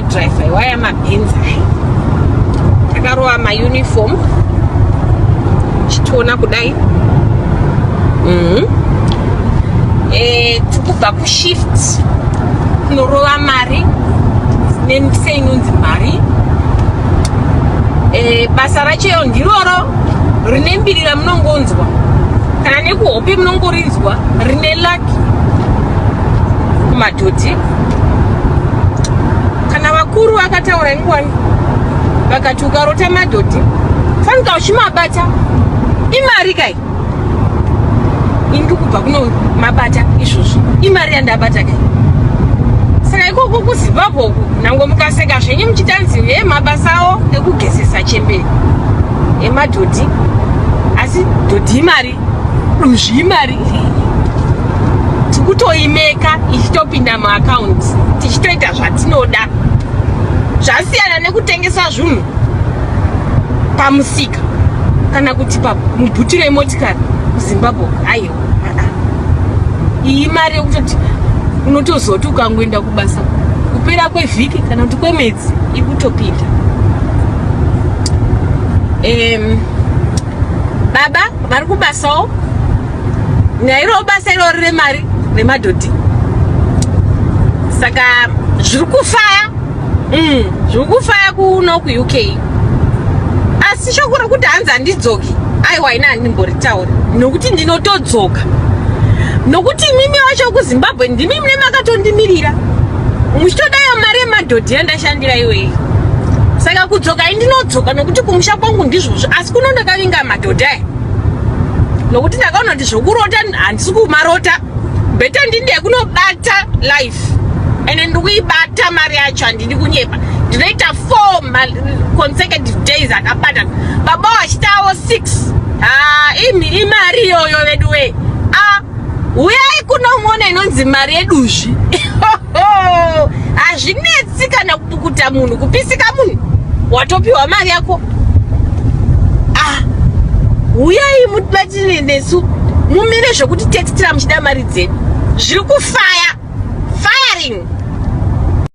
driver waya mabhenza akarova mauniform chitona kudai tikubva kushift kunorova mari neinonzi mari. Basa racho ndiroro rine mbiri ramunongonzwa kana nekuhope munongorinzwa rine laki kumadhodhi. Kana vakuru vakataura ngwani vakati ukarota madhodhi fanika uchimabata imari kai. Indi kubva kuno mabata izvozvo imari yandabata kai. Saka ikoko kuZimbabwe nango mukaseka zvenyu muchitanzi mabasa awo ekugezesa chembere emadhodhi, asi dhodhi imari, duzvi imari. Tikutoimeka ichitopinda muaccount tichitoita zvatinoda, zvasiyana nekutengesa zvinhu pamusika kana kuti mubhutiro remotikari kuZimbabwe. Aiwa, iyi mari yekutoti unotozoti ukangoenda kubasa kupera kwevhiki kana kuti kwemwedzi ikutopinda. Baba vari kubasawo nairo basa irori remari remadhodhi, saka zviri kufaya kuno kuUK. Asi shoko rokuti hanzi handidzoki, aiwa ina handimboritauri nokuti ndinotodzoka, nokuti mimi wacho kuZimbabwe ndimi mune makatondimirira muchitodayo mari yemadhodhi yandashandira iweyi. Saka kudzoka indinodzoka nokuti kumusha kwangu ndizvozvo, asi kuno ndakavinga madhodha aya nokuti ndakaona kuti zvokurota handisi kumarota, beta ndinde kunobata life ende ndikuibata mari yacho handidi kunyepa. Ndinoita 4 consecutive days akabatana, baba wachitawo 6. Imari iyoyo vedu we. Uyai kunomona inonzi mari yeduzvi. Hazvinetsi kana kupukuta munhu, kupisika munhu watopiwa mari yako. Uyai mutibatire nesu mumire zvokuti tekstira muchida mari dzedu. Zviri kufaya, firing.